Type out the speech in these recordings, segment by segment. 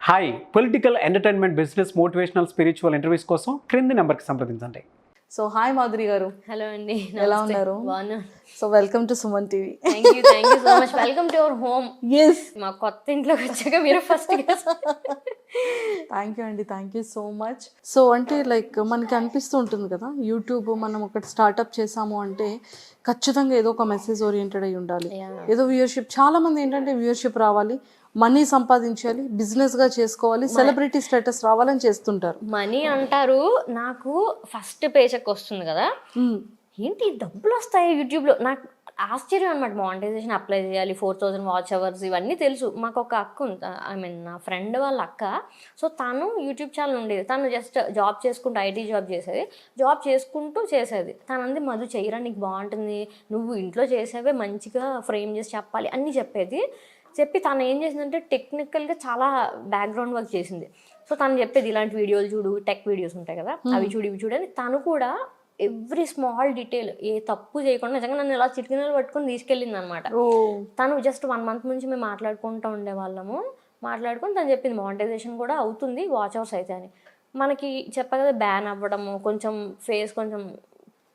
Hi political entertainment business motivational spiritual interviews కోసం క్రింది నెంబర్కి సంప్రదించండి. సో హాయ్ మాధురి గారు, హలో అండి, ఎలా ఉన్నారు? So welcome to Suman TV. Thank you so much. Welcome to our home. Yes, మా కొత్త ఇంట్లోకి వచ్చాక మీరు ఫస్ట్ థ్యాంక్ యూ అండి, thank you so much. So అంటే లైక్ మనకి అనిపిస్తూ ఉంటుంది కదా, యూట్యూబ్ మనం ఒకటి స్టార్ట్అప్ చేసాము అంటే ఖచ్చితంగా ఏదో ఒక మెసేజ్ ఓరియంటెడ్ అయి ఉండాలి, ఏదో వ్యూయర్షిప్. చాలా మంది ఏంటంటే వ్యూయర్షిప్ రావాలి, మనీ సంపాదించాలి, బిజినెస్ గా చేసుకోవాలి, సెలబ్రిటీ స్టేటస్ రావాలని చేస్తుంటారు. మనీ అంటారు, నాకు ఫస్ట్ పేచెక్ వస్తుంది కదా, ఏంటి డబ్బులు వస్తాయి యూట్యూబ్ లో, నాకు ఆశ్చర్యం అనమాట. మానిటైజేషన్ అప్లై చేయాలి, 4000 వాచ్ అవర్స్, ఇవన్నీ తెలుసు. మాకు ఒక అక్క ఉంది, ఐ మీన్ నా ఫ్రెండ్ వాళ్ళ అక్క. సో తను యూట్యూబ్ ఛానల్ ఉండేది, తను జస్ట్ జాబ్ చేసుకుంటూ ఐటీ జాబ్ చేసేది, జాబ్ చేసుకుంటూ చేసేది. తను అంది, మధు చెయ్యరా నీకు బాగుంటుంది, నువ్వు ఇంట్లో చేసేవే మంచిగా ఫ్రేమ్ చేసి చెప్పాలి అన్నీ చెప్పేది. చెప్పి తను ఏం చేసిందంటే టెక్నికల్గా చాలా బ్యాక్గ్రౌండ్ వర్క్ చేసింది. సో తను చెప్పేది ఇలాంటి వీడియోలు చూడు, టెక్ వీడియోస్ ఉంటాయి కదా, అవి చూడు ఇవి చూడని. తను కూడా ఎవ్రీ స్మాల్ డీటెయిల్ ఏ తప్పు చేయకుండా నిజంగా నన్ను ఇలా చిటికినలు పట్టుకొని తీసుకెళ్ళింది అనమాట. తను జస్ట్ 1 month నుంచి మేము మాట్లాడుకుంటూ ఉండేవాళ్ళము. మాట్లాడుకొని తను చెప్పింది మానిటైజేషన్ కూడా అవుతుంది, వాచ్ అవర్స్ అయితే అని. మనకి చెప్పా కదా బ్యాన్ అవ్వడము, కొంచెం ఫేస్ కొంచెం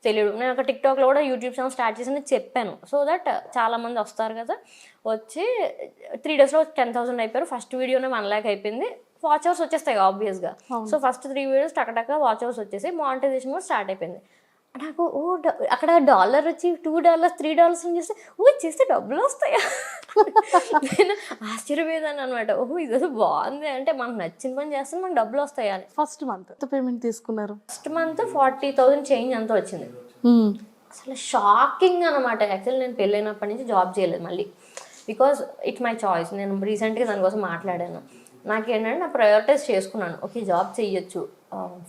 తెలియదు. నేను ఒక టిక్టాక్లో కూడా యూట్యూబ్ ఛానల్ స్టార్ట్ చేసి చెప్పాను, సో దట్ చాలామంది వస్తారు కదా. వచ్చి 3 daysలో 10,000 అయిపోయారు. ఫస్ట్ వీడియోనే 1 lakh అయిపోయింది. వాచ్ అవర్స్ వచ్చేస్తాయి ఆబ్వియస్గా. సో ఫస్ట్ 3 videos టకటక వాచ్ అవర్స్ వచ్చేసి మానిటైజేషన్ కూడా స్టార్ట్ అయిపోయింది. నాకు అక్కడ $1 వచ్చి $2 $3 చేస్తే చేస్తే డబ్బులు వస్తాయా? నేను ఆశ్చర్యపోయేదాన్ని అనమాట. ఇది బాగుంది, అంటే మనకు నచ్చిన పని చేస్తే మనకు డబ్బులు వస్తాయా అని. ఫస్ట్ మంత్ పేమెంట్ తీసుకున్నారు? ఫస్ట్ మంత్ 40,000 చేంజ్ అంత వచ్చింది. అసలు షాకింగ్ అనమాట. యాక్చువల్లీ నేను పెళ్ళైనప్పటి నుంచి జాబ్ చేయలేదు మళ్ళీ, బికాజ్ ఇట్స్ మై చాయిస్. నేను రీసెంట్గా దానికోసం మాట్లాడాను. నాకేంటంటే నా ప్రయారిటైజ్ చేసుకున్నాను, ఓకే జాబ్ చెయ్యొచ్చు,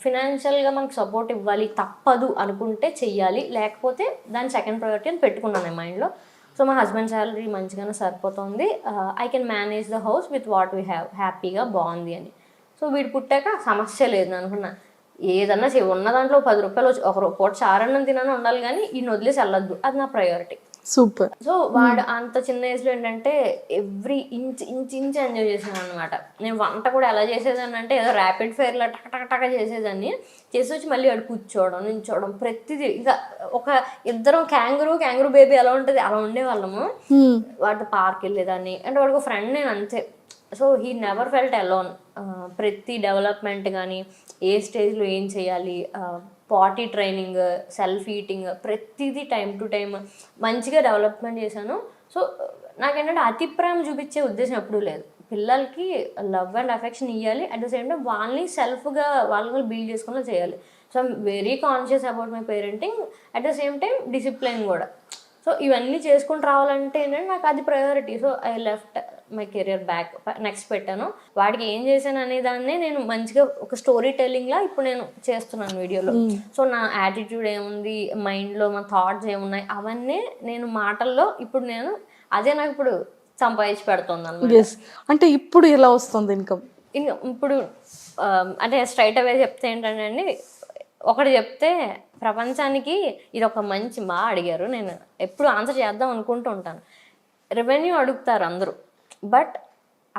ఫినాన్షియల్గా మనకు సపోర్ట్ ఇవ్వాలి, తప్పదు అనుకుంటే చెయ్యాలి, లేకపోతే దాని సెకండ్ ప్రయారిటీ అని పెట్టుకున్నాను మైండ్లో. సో మా హస్బెండ్ శాలరీ మంచిగానే సరిపోతుంది, I can manage the house with what we have, హ్యాపీగా బాగుంది అని. సో వీడు పుట్టాక సమస్య లేదు అనుకున్నా. ఏదన్నా ఉన్న దాంట్లో 10 రూపాయలు వచ్చి ఒక పూట చారన్నం తినని ఉండాలి, కానీ ఈయన వదిలేసి వెళ్ళొద్దు, అది నా ప్రయారిటీ. సూపర్. సో వాడు అంత చిన్న ఏజ్లో ఏంటంటే ఎవ్రీ ఇంచ్ ఎంజాయ్ చేసాను అనమాట. నేను వంట కూడా ఎలా చేసేదాన్ని అంటే ఏదో ర్యాపిడ్ ఫైర్లో టక చేసేదాన్ని. చేసి వచ్చి మళ్ళీ వాడు కూర్చోవడం, నించోవడం, ప్రతిదీ. ఇంకా ఒక ఇద్దరం క్యాంగరూ బేబీ ఎలా ఉంటుంది అలా ఉండేవాళ్ళము. వాటి పార్క్ వెళ్ళేదాన్ని, అంటే వాడికి ఫ్రెండ్ నేను అంతే. So he never felt alone. ప్రతి డెవలప్మెంట్ కానీ ఏ స్టేజ్లో ఏం చేయాలి, పాటీ ట్రైనింగ్, సెల్ఫ్ ఈటింగ్, ప్రతిదీ టైం టు టైం మంచిగా డెవలప్మెంట్ చేశాను. సో నాకేంటంటే అతి ప్రేమ చూపించే ఉద్దేశం ఎప్పుడూ లేదు. పిల్లలకి లవ్ అండ్ అఫెక్షన్ ఇవ్వాలి, అట్ ద సేమ్ టైం వాళ్ళని సెల్ఫ్గా వాళ్ళని బిల్డ్ చేసుకుని చేయాలి. So I'm very conscious about my parenting, at the same time discipline కూడా. సో ఇవన్నీ చేసుకుని రావాలంటే ఏంటంటే నాకు అది priority. So I left my career back, next పెట్టాను. వాడికి ఏం చేశాను అనే దాన్నే నేను మంచిగా ఒక స్టోరీ టెల్లింగ్లా ఇప్పుడు నేను చేస్తున్నాను వీడియోలో. సో నా యాటిట్యూడ్ ఏముంది, మైండ్లో మా థాట్స్ ఏమున్నాయి, అవన్నీ నేను మాటల్లో ఇప్పుడు నేను అదే నాకు ఇప్పుడు సంపాదించి పెడుతుంది అన్నమాట. అంటే ఇప్పుడు ఎలా వస్తుంది ఇన్కమ్? ఇప్పుడు అంటే స్ట్రైట్ అవే చెప్తే ఏంటంటే అండి, ఒకటి చెప్తే ప్రపంచానికి ఇది ఒక మంచి బాగా అడిగారు, నేను ఎప్పుడు ఆన్సర్ చేద్దాం అనుకుంటూ ఉంటాను. రెవెన్యూ అడుగుతారు అందరూ, బట్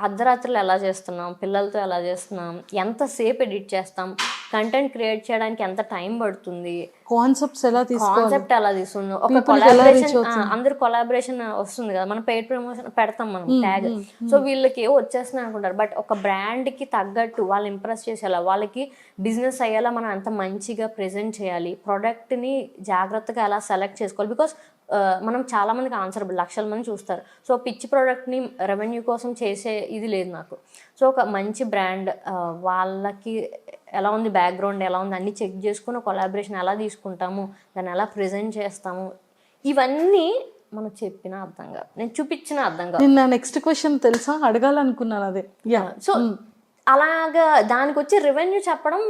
అర్ధరాత్రులు ఎలా చేస్తున్నాం, పిల్లలతో ఎలా చేస్తున్నాం, ఎంతసేపు ఎడిట్ చేస్తాం, కంటెంట్ క్రియేట్ చేయడానికి ఎంత టైం పడుతుంది, కాన్సెప్ట్ ఎలా తీసుకుందాం, ఒక కొలాబరేషన్, అందరు కొలాబరేషన్ వస్తుంది కదా, మనం పెయిడ్ ప్రమోషన్ పెడతాం మనం ట్యాగ్. సో వీళ్ళకి ఏవో వచ్చేస్తున్నాయి అనుకుంటారు, బట్ ఒక బ్రాండ్కి తగ్గట్టు వాళ్ళు ఇంప్రెస్ చేసేలా, వాళ్ళకి బిజినెస్ అయ్యేలా మనం ఎంత మంచిగా ప్రెజెంట్ చేయాలి, ప్రోడక్ట్ని జాగ్రత్తగా ఎలా సెలెక్ట్ చేసుకోవాలి. బికాస్ మనం చాలామందికి ఆన్సరబుల్, లక్షల మంది చూస్తారు. సో పిచ్చి ప్రోడక్ట్ని రెవెన్యూ కోసం చేసే ఇది లేదు నాకు. సో ఒక మంచి బ్రాండ్, వాళ్ళకి ఎలా ఉంది, బ్యాక్గ్రౌండ్ ఎలా ఉంది, అన్నీ చెక్ చేసుకుని కొలాబరేషన్ ఎలా తీసుకుంటాము, దాన్ని ఎలా ప్రజెంట్ చేస్తాము, ఇవన్నీ మనం చెప్పిన అర్థం కాదు, నేను చూపించిన అర్థం కాదు. నా నెక్స్ట్ క్వశ్చన్ తెలుసా, అడగాలనుకున్నాను అదే. సో అలాగా దానికి వచ్చి రెవెన్యూ చెప్పడం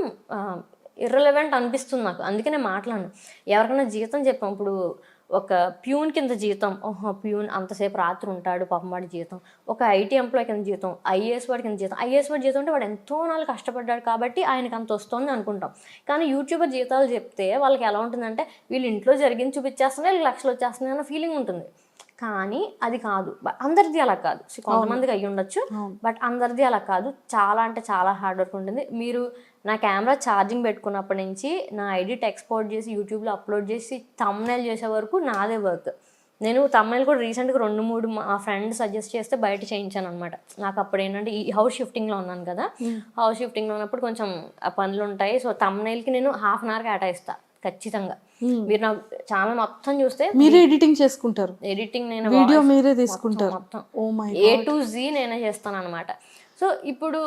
ఇర్రెలవెంట్ అనిపిస్తుంది నాకు, అందుకే నేను మాట్లాడను. ఎవరికైనా జీతం చెప్పాం, ఇప్పుడు ఒక ప్యూన్ కింద జీతం, ప్యూన్ అంతసేపు రాత్రి ఉంటాడు పాపం వాడి జీతం, ఒక ఐటీ ఎంప్లాయ్ కింద జీతం, ఐఏఎస్ వాడి కింద జీతం. ఐఏఎస్ వాడి జీతం అంటే వాడు ఎంతో నాలుగు కష్టపడ్డాడు కాబట్టి ఆయనకి అంత వస్తుంది అనుకుంటాం. కానీ యూట్యూబర్ జీతాలు చెప్తే వాళ్ళకి ఎలా ఉంటుందంటే వీళ్ళు ఇంట్లో జరిగింది చూపించేస్తున్నా వీళ్ళకి లక్షలు వచ్చేస్తున్నాయి అన్న ఫీలింగ్ ఉంటుంది. కానీ అది కాదు, అందరిది అలా కాదు. కొంతమందికి అయ్యి ఉండొచ్చు, బట్ అందరిది అలా కాదు. చాలా అంటే చాలా హార్డ్ వర్క్ ఉంటుంది. మీరు నా కెమెరా ఛార్జింగ్ పెట్టుకున్నప్పటి నుంచి నా ఎడిట్ ఎక్స్పోర్ట్ చేసి యూట్యూబ్లో అప్లోడ్ చేసి థంబ్నెయిల్ చేసే వరకు నాదే వర్క్. నేను తమిళ్ కూడా రీసెంట్గా 2-3 మా ఫ్రెండ్ సజెస్ట్ చేస్తే బయట చేయించాను అనమాట. నాకు అప్పుడు ఏంటంటే ఈ హౌస్ షిఫ్టింగ్లో ఉన్నాను కదా, హౌస్ షిఫ్టింగ్లో ఉన్నప్పుడు కొంచెం పనులు ఉంటాయి. సో తమిళ్కి నేను 1/2 అవర్కి కేటాయిస్తాను ఖచ్చితంగా. మీరు నా ఛానల్ మొత్తం చూస్తే మీరే ఎడిటింగ్ చేసుకుంటారు, ఎడిటింగ్ నేను వీడియో మీరే తీసుకుంటారు, మొత్తం oh my A to Z నేనే చేస్తాను అనమాట. సో ఇప్పుడు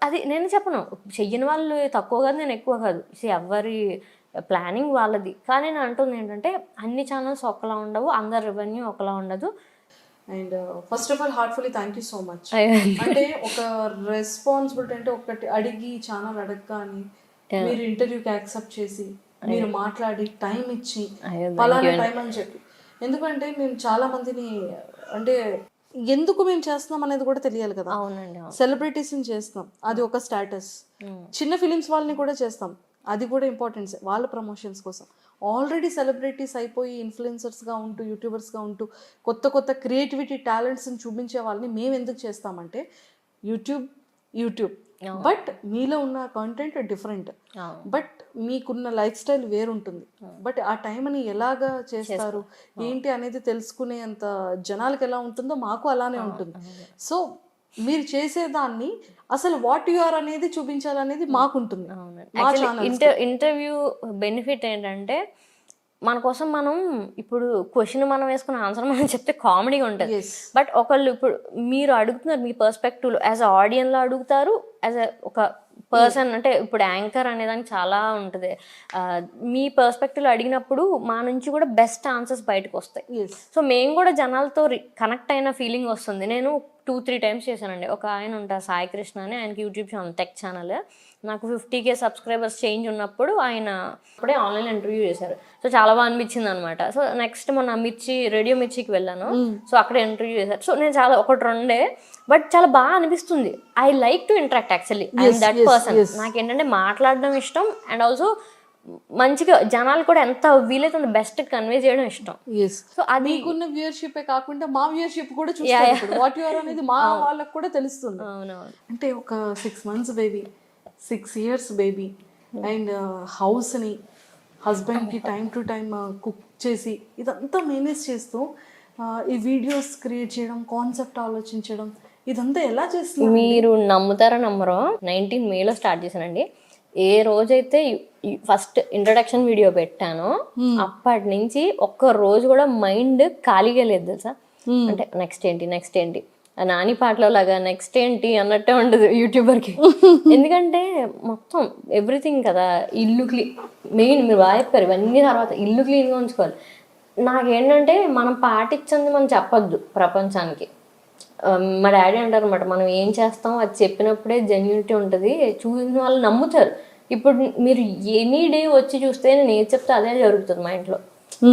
అది నేను చెప్పను, చెయ్యని వాళ్ళు తక్కువ కాదు, నేను ఎక్కువ కాదు. ఎవరి ప్లానింగ్ వాళ్ళది. కానీ నేను అంటుంది ఏంటంటే అన్ని ఛానల్స్ ఒకలా ఉండవు, అందరి రెవెన్యూ ఒకలా ఉండదు. And first of all heartfully thank you so much. అంటే ఒక రెస్పాన్సిబిలిటీ అంటే ఒకటి అడిగి ఛానల్ అడగగానే మీరు ఇంటర్వ్యూకి యాక్సెప్ట్ చేసి మీరు మాట్లాడి టైం ఇచ్చి పలానా టైం అని చెప్పి. ఎందుకంటే మేము చాలా మందిని అంటే ఎందుకు మేము చేస్తున్నాం అనేది కూడా తెలియాలి కదా. అవునండి. సెలబ్రిటీస్ని చేస్తున్నాం, అది ఒక స్టేటస్. చిన్న ఫిలిమ్స్ వాళ్ళని కూడా చేస్తాం, అది కూడా ఇంపార్టెన్స్ వాళ్ళ ప్రమోషన్స్ కోసం. ఆల్రెడీ సెలబ్రిటీస్ అయిపోయి ఇన్ఫ్లుయెన్సర్స్గా ఉంటూ యూట్యూబర్స్గా ఉంటూ కొత్త కొత్త క్రియేటివిటీ టాలెంట్స్ని చూపించే వాళ్ళని మేము ఎందుకు చేస్తామంటే యూట్యూబ్ బట్ మీలో ఉన్న కంటెంట్ డిఫరెంట్, బట్ మీకున్న లైఫ్ స్టైల్ వేరుంటుంది. బట్ ఆ టైంని ఎలాగా చేస్తారు ఏంటి అనేది తెలుసుకునేంత జనాలకు ఎలా ఉంటుందో మాకు అలానే ఉంటుంది. సో మీరు చేసేదాన్ని అసలు వాట్ యు ఆర్ అనేది చూపించాలనేది మాకుంటుంది. ఇంటర్వ్యూ బెనిఫిట్ ఏంటంటే మన కోసం మనం ఇప్పుడు క్వశ్చన్ మనం వేసుకున్న ఆన్సర్ మనం చెప్తే కామెడీగా ఉంటుంది. బట్ ఒకళ్ళు ఇప్పుడు మీరు అడుగుతున్నారు మీ పర్స్పెక్టివ్లో, యాజ్ అ ఆడియన్లో అడుగుతారు, యాజ్ అ ఒక పర్సన్. అంటే ఇప్పుడు యాంకర్ అనేదానికి చాలా ఉంటుంది. మీ పర్స్పెక్టివ్లో అడిగినప్పుడు మా నుంచి కూడా బెస్ట్ ఆన్సర్స్ బయటకు వస్తాయి. సో మేము కూడా జనాలతో కనెక్ట్ అయిన ఫీలింగ్ వస్తుంది. నేను 2-3 టైమ్స్ చేశానండి. ఒక ఆయన ఉంటారు సాయి కృష్ణ అని, ఆయనకి యూట్యూబ్ ఛానల్ టెక్ ఛానల్. నాకు 50K సబ్స్క్రైబర్స్ చేంజ్ ఉన్నప్పుడు ఆయన అప్పుడే ఆన్లైన్ ఇంటర్వ్యూ చేశారు. సో చాలా బాగా అనిపించింది అనమాట. సో నెక్స్ట్ మొన్న రేడియో మిర్చికి వెళ్ళాను. సో అక్కడ ఇంటర్వ్యూ చేశారు. సో నేను చాలా 1-2 బట్ చాలా బాగా అనిపిస్తుంది. I like to interact actually, I'm that person. నాకేంటంటే మాట్లాడడం ఇష్టం, అండ్ ఆల్సో మంచిగా జనాలు కూడా ఎంత వీలైతే అంత బెస్ట్ కన్వే చేయడం ఇష్టం. సో అది మీకున్న వ్యూయర్షిప్ కాకుండా మా వ్యూయర్షిప్ కూడా చూస్తారు. వాట్ యు ఆర్ అనేది మా వాళ్ళకి కూడా తెలుస్తుంది. అవునవును. అంటే ఒక 6 months baby, 6 years baby, and హౌస్ని హస్బెండ్కి టైం టు టైం కుక్ చేసి ఇదంతా మేనేజ్ చేస్తూ ఈ వీడియోస్ క్రియేట్ చేయడం, కాన్సెప్ట్ ఆలోచించడం, ఇదంతా ఎలా చేస్తున్నారు? మీరు నమ్ముతారో నమ్మరో, 19 Mayలో స్టార్ట్ చేశానండి. ఏ రోజైతే ఫస్ట్ ఇంట్రడక్షన్ వీడియో పెట్టానో అప్పటి నుంచి ఒక్క రోజు కూడా మైండ్ ఖాళీగా లేదు తెలుసా. అంటే నెక్స్ట్ ఏంటి నాని పాటలో లాగా నెక్స్ట్ ఏంటి అన్నట్టే ఉండదు యూట్యూబర్కి. ఎందుకంటే మొత్తం ఎవ్రీథింగ్ కదా, ఇల్లు మెయిన్ మీరు బాగా చెప్పారు, ఇవన్నీ తర్వాత ఇల్లు క్లీన్గా ఉంచుకోవాలి. నాకేంటంటే మనం పాటించింది మనం చెప్పొద్దు ప్రపంచానికి. మా డాడీ అంటారు అనమాట, మనం ఏం చేస్తాం అది చెప్పినప్పుడే జెన్యూనిటీ ఉంటుంది, చూసిన వాళ్ళు నమ్ముతారు. ఇప్పుడు మీరు ఎనీ డే వచ్చి చూస్తే నేను ఏది చెప్తే అదే జరుగుతుంది మా ఇంట్లో.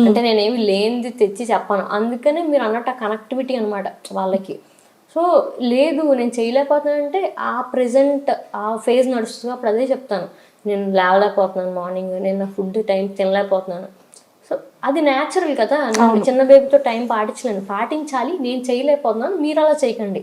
అంటే నేనేమి లేనిది తెచ్చి చెప్పాను. అందుకనే మీరు అన్నట్టు ఆ కనెక్టివిటీ అనమాట వాళ్ళకి. సో లేదు నేను చేయలేకపోతున్నానంటే ఆ ప్రెజెంట్ ఆ ఫేజ్ నడుస్తుంది, అప్పుడు అదే చెప్తాను. నేను లేవలేకపోతున్నాను, మార్నింగ్ నేను నా ఫుడ్ టైం తినలేకపోతున్నాను. సో అది న్యాచురల్ కదా, నేను చిన్న బేబీతో టైం పాటించాలి, నేను చేయలేకపోతున్నాను, మీరు అలా చేయకండి.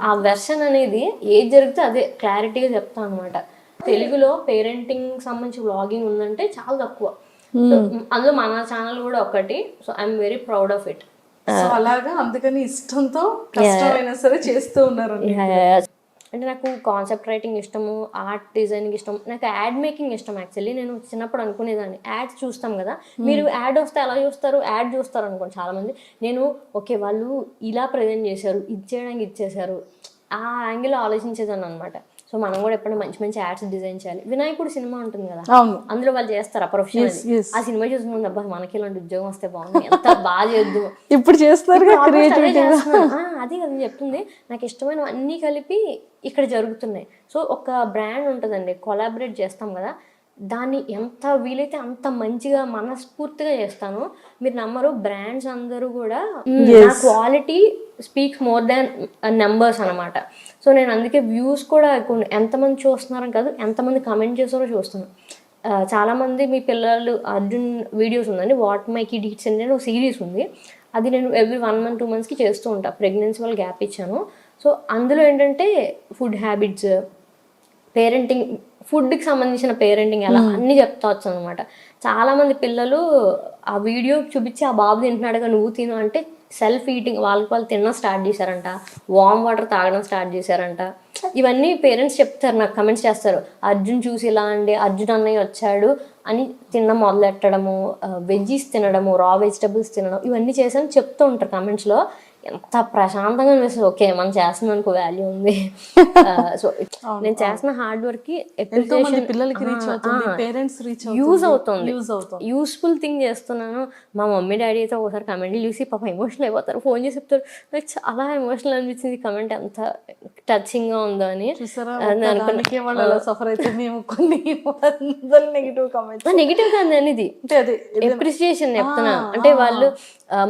ఆ వెర్షన్ అనేది ఏది జరిగితే అదే క్లారిటీగా చెప్తాను అనమాట. తెలుగులో పేరెంటింగ్ సంబంధించి వ్లాగింగ్ ఉందంటే చాలా తక్కువ. సో అందులో మన ఛానల్ కూడా ఒకటి. So I'm very proud of it. So అలాగా అందుకని ఇష్టంతో కష్టమైనా సరే చేస్తూ ఉన్నారు. అంటే నాకు కాన్సెప్ట్ రైటింగ్ ఇష్టము, ఆర్ట్ డిజైనింగ్ ఇష్టం, నాకు యాడ్ మేకింగ్ ఇష్టం. యాక్చువల్లీ నేను చిన్నప్పుడు అనుకునేదాన్ని, యాడ్స్ చూస్తాం కదా, మీరు యాడ్ వస్తే ఎలా చూస్తారు, యాడ్ చూస్తారు అనుకోండి చాలామంది. నేను ఓకే వాళ్ళు ఇలా ప్రజెంట్ చేశారు, ఇది చేయడానికి ఇచ్చేసారు, ఆ యాంగిల్లో ఆలోచించేదాన్ని అనమాట. సో మనం కూడా ఎప్పుడైనా మంచి మంచి యాడ్స్ డిజైన్ చేయాలి. వినాయకుడు సినిమా ఉంటుంది కదా, అందులో వాళ్ళు చేస్తారు ఆ ప్రొఫెషన్. ఆ సినిమా చూసుకుంటే అబ్బా మనకి ఇలాంటి ఉద్యోగం వస్తే బాగుంది, ఎంత బాగా చేద్దు ఇప్పుడు చేస్తారు. అది కదా చెప్తుంది, నాకు ఇష్టమైన అన్నీ కలిపి ఇక్కడ జరుగుతున్నాయి. సో ఒక బ్రాండ్ ఉంటుందండి, కొలాబరేట్ చేస్తాం కదా, దాన్ని ఎంత వీలైతే అంత మంచిగా మనస్ఫూర్తిగా చేస్తాను. మీరు నమ్మరు, బ్రాండ్స్ అందరూ కూడా నా quality speaks more than numbers అనమాట. సో నేను అందుకే వ్యూస్ కూడా ఎంతమంది చూస్తున్నారని కాదు, ఎంతమంది కమెంట్ చేస్తారో చూస్తాను. చాలామంది మీ పిల్లలు అర్జున్ వీడియోస్ ఉందండి, వాట్ మై కిడ్ హిట్స్ అని ఒక సిరీస్ ఉంది. అది నేను ఎవ్రీ 1 month 2 monthsకి చేస్తూ ఉంటాను. ప్రెగ్నెన్సీ వాళ్ళు గ్యాప్ ఇచ్చాను. సో అందులో ఏంటంటే ఫుడ్ హ్యాబిట్స్, పేరెంటింగ్, ఫుడ్కి సంబంధించిన పేరెంటింగ్ ఎలా అన్నీ చెప్తా వచ్చాను అనమాట. చాలామంది పిల్లలు ఆ వీడియో చూపించి ఆ బాబు తింటున్నాడుగా నువ్వు తిను అంటే సెల్ఫ్ ఈటింగ్, వాళ్ళు తినడం స్టార్ట్ చేశారంట, వామ్ వాటర్ తాగడం స్టార్ట్ చేశారంట. ఇవన్నీ పేరెంట్స్ చెప్తారు, నాకు కమెంట్స్ చేస్తారు. అర్జున్ చూసి ఇలా అండి, అర్జున్ అన్నయ్య వచ్చాడు అని తినడం మొదలెట్టడము, వెజ్జీస్ తినడము, రా వెజిటబుల్స్ తినడం, ఇవన్నీ చేశాను చెప్తూ ఉంటారు కమెంట్స్లో. ఎంత ప్రశాంతంగా అనిపిస్తుంది, ఓకే మనం చేస్తున్నాం అనుకో వాల్యూ ఉంది. సో నేను చేసిన హార్డ్ వర్క్కి పిల్లలకి రీచ్ అవుతుంది, పేరెంట్స్ రీచ్ యూజ్ అవుతుంది, యూస్ఫుల్ థింగ్ చేస్తున్నాను. మా మమ్మీ డాడీ అయితే ఒకసారి కమెంట్లు చూసి పాప ఎమోషనల్ అయిపోతారు, ఫోన్ చేసి చెప్తారు నాకు చాలా ఎమోషనల్ అనిపించింది కమెంట్ ఎంత టచింగ్గా ఉందో అని. సఫర్ అయితే మేము కొన్ని నెగిటివ్ కామెంట్స్, నెగిటివ్ కాదు అనేది ఎప్రిసియేషన్ చెప్తున్నా. అంటే వాళ్ళు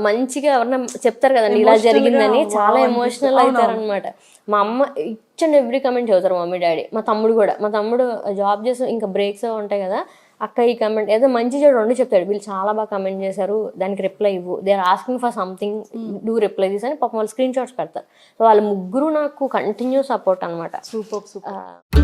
మంచిగా ఎవరన్నా చెప్తారు కదండి ఇలా జరిగిందని, చాలా ఎమోషనల్ అవుతారు అనమాట. మా అమ్మ ఈచ్ అండ్ ఎవ్రీ కమెంట్ చదువుతారు మమ్మీ డాడీ. మా తమ్ముడు కూడా, మా తమ్ముడు జాబ్ చేసి ఇంకా బ్రేక్స్ ఉంటాయి కదా, అక్క ఈ కమెంట్ ఏదో మంచి చెడు రెండు చెప్తాడు, వీళ్ళు చాలా బాగా కమెంట్ చేశారు దానికి రిప్లై ఇవ్వు, they are asking for something do reply this అని పాపం వాళ్ళు స్క్రీన్ షాట్స్ పెడతారు. సో వాళ్ళ ముగ్గురు నాకు కంటిన్యూ సపోర్ట్ అనమాట. సూపర్.